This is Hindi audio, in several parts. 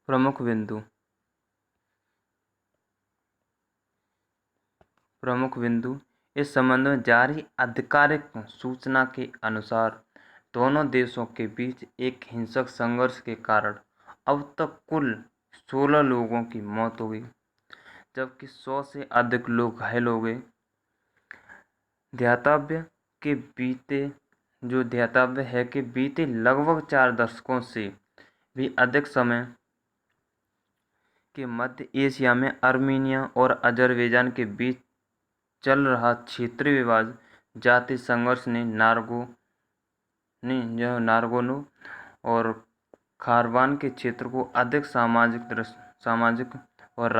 प्रमुख बिंदु इस संबंध में जारी आधिकारिक सूचना के अनुसार दोनों देशों के बीच एक हिंसक संघर्ष के कारण अब तक कुल 16 लोगों की मौत हो गई, जबकि 100 से अधिक लोग घायल हो गए। ध्यातव्य है कि बीते लगभग 4 दशकों से भी अधिक समय के मध्य एशिया में आर्मीनिया और अजरबैजान के बीच चल रहा क्षेत्रीय विवाद जातीय संघर्ष ने नारगोनो और खारवान के क्षेत्र को अधिक सामाजिक और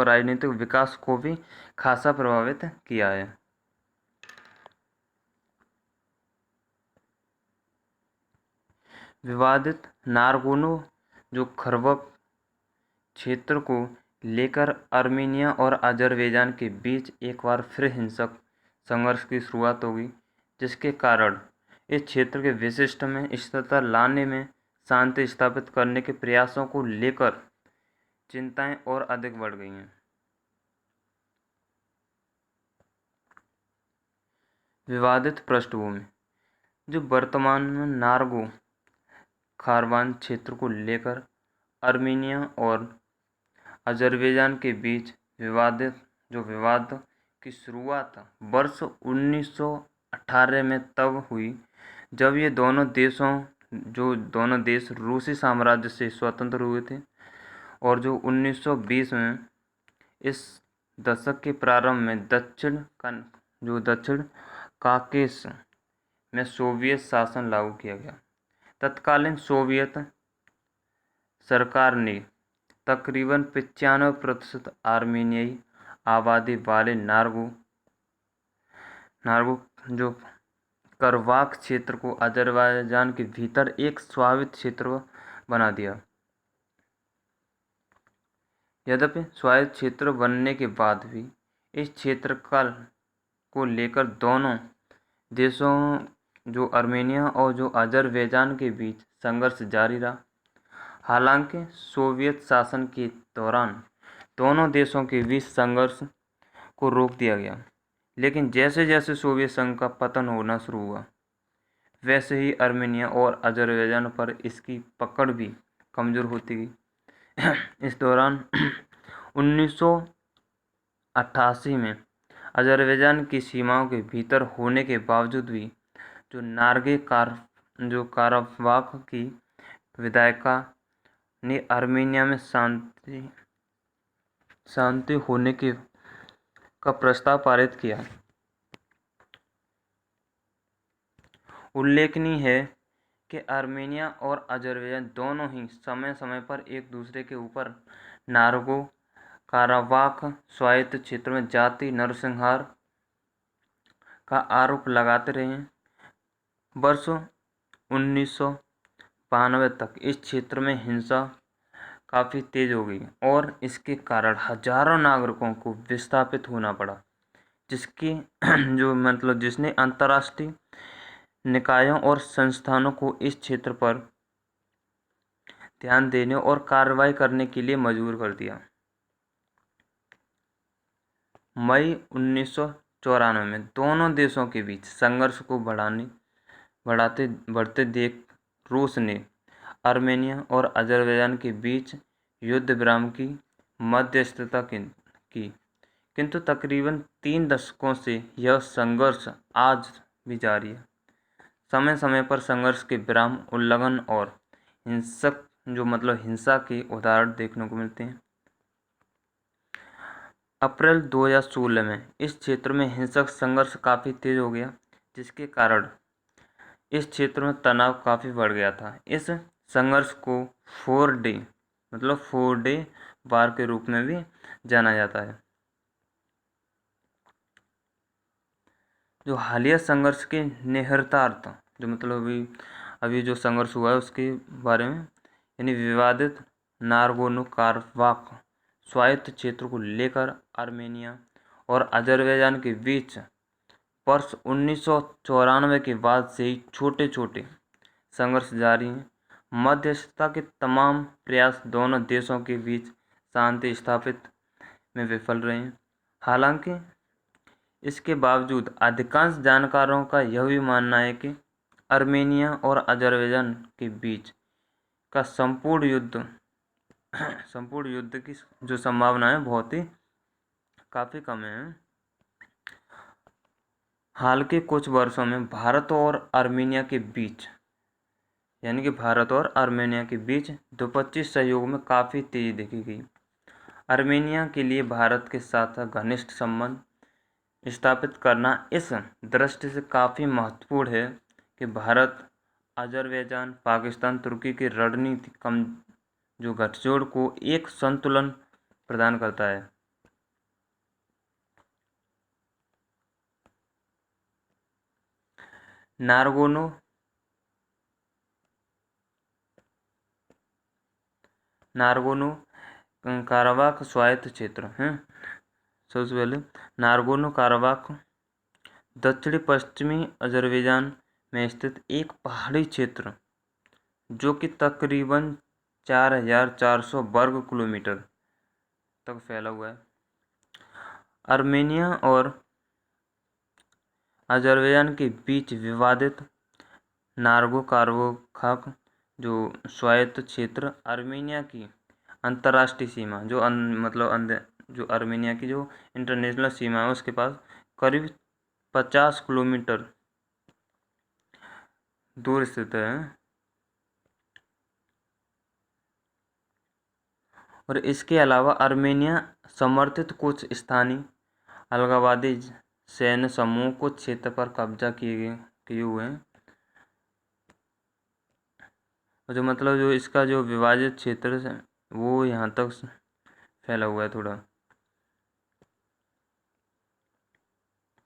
राजनीतिक विकास को भी खासा प्रभावित किया है। विवादित नारगोनो जो खरबक क्षेत्र को लेकर आर्मीनिया और अजरबैजान के बीच एक बार फिर हिंसक संघर्ष की शुरुआत होगी, जिसके कारण इस क्षेत्र के विशिष्ट में स्थिरता लाने में शांति स्थापित करने के प्रयासों को लेकर चिंताएं और अधिक बढ़ गई हैं। विवादित पृष्ठभूमि जो वर्तमान में नार्गो खारवान क्षेत्र को लेकर आर्मीनिया और अजरबैजान के बीच विवाद की शुरुआत वर्ष 1918 में तब हुई जब ये दोनों देश रूसी साम्राज्य से स्वतंत्र हुए थे, और जो 1920 में इस दशक के प्रारंभ में दक्षिण काकेशस में सोवियत शासन लागू किया गया। तत्कालीन सोवियत सरकार ने तकरीबन 95% आर्मीनियाई आबादी वाले नार्गो जो करबाख क्षेत्र को अजरबैजान के भीतर एक स्वायत्त क्षेत्र बना दिया। यद्यपि स्वायत्त क्षेत्र बनने के बाद भी इस क्षेत्र को लेकर दोनों देशों जो आर्मीनिया और जो अजरबैजान के बीच संघर्ष जारी रहा। हालांकि सोवियत शासन के दौरान दोनों देशों के बीच संघर्ष को रोक दिया गया, लेकिन जैसे जैसे सोवियत संघ का पतन होना शुरू हुआ, वैसे ही आर्मीनिया और अजरबैजान पर इसकी पकड़ भी कमज़ोर होती गई। इस दौरान 1988 में अजरबैजान की सीमाओं के भीतर होने के बावजूद भी जो काराबाख की विधायिका ने आर्मीनिया में शांति होने का प्रस्ताव पारित किया। उल्लेखनीय है कि आर्मीनिया और अजरबैजान दोनों ही समय समय पर एक दूसरे के ऊपर नार्गो काराबाख स्वायत्त क्षेत्र में जातीय नरसंहार का आरोप लगाते रहे हैं। वर्ष 1992 तक इस क्षेत्र में हिंसा काफ़ी तेज हो गई और इसके कारण हजारों नागरिकों को विस्थापित होना पड़ा, जिसने अंतर्राष्ट्रीय निकायों और संस्थानों को इस क्षेत्र पर ध्यान देने और कार्रवाई करने के लिए मजबूर कर दिया। मई 1994 में दोनों देशों के बीच संघर्ष को बढ़ते देख रूस ने आर्मेनिया और अजरबैजान के बीच युद्ध विराम की मध्यस्थता की, किंतु तकरीबन 3 दशकों से यह संघर्ष आज भी जारी है। समय समय पर संघर्ष के विराम उल्लंघन और हिंसा के उदाहरण देखने को मिलते हैं। अप्रैल 2016 में इस क्षेत्र में हिंसक संघर्ष काफ़ी तेज हो गया, जिसके कारण इस क्षेत्र में तनाव काफ़ी बढ़ गया था। इस संघर्ष को 4 डे वार के रूप में भी जाना जाता है। जो हालिया संघर्ष के निहितार्थ अभी जो संघर्ष हुआ है उसके बारे में, यानी विवादित नारगोनो काराबाख स्वायत्त क्षेत्र को लेकर आर्मेनिया और अजरबैजान के बीच वर्ष 1994 के बाद से ही छोटे छोटे संघर्ष जारी हैं। मध्यस्थता के तमाम प्रयास दोनों देशों के बीच शांति स्थापित में विफल रहे हैं। हालांकि इसके बावजूद अधिकांश जानकारों का यह भी मानना है कि आर्मेनिया और अज़रबैजान के बीच का संपूर्ण युद्ध की जो संभावना है बहुत ही काफ़ी कम है। हाल के कुछ वर्षों में भारत और आर्मेनिया के बीच द्विपक्षीय सहयोग में काफ़ी तेजी देखी गई। आर्मेनिया के लिए भारत के साथ घनिष्ठ संबंध स्थापित करना इस दृष्टि से काफ़ी महत्वपूर्ण है कि भारत अज़रबैजान, पाकिस्तान, तुर्की की रणनीतिक जो गठजोड़ को एक संतुलन प्रदान करता है। नारगोनो काराबाख स्वायत्त क्षेत्र है। सबसे पहले नारगोनो काराबाख दक्षिणी पश्चिमी अज़रबैजान में स्थित एक पहाड़ी क्षेत्र जो कि तकरीबन 4400 वर्ग किलोमीटर तक फैला हुआ है। आर्मेनिया और अज़रबैजान के बीच विवादित नारगो काराबाख जो स्वायत्त क्षेत्र आर्मेनिया की अंतर्राष्ट्रीय सीमा जो आर्मेनिया की जो इंटरनेशनल सीमा है उसके पास करीब 50 किलोमीटर दूर स्थित है। और इसके अलावा आर्मेनिया समर्थित कुछ स्थानीय अलगाववादी सैन्य समूह कुछ क्षेत्र पर कब्जा किए हुए हैं। जो इसका जो विभाजित क्षेत्र है वो यहाँ तक फैला हुआ है थोड़ा।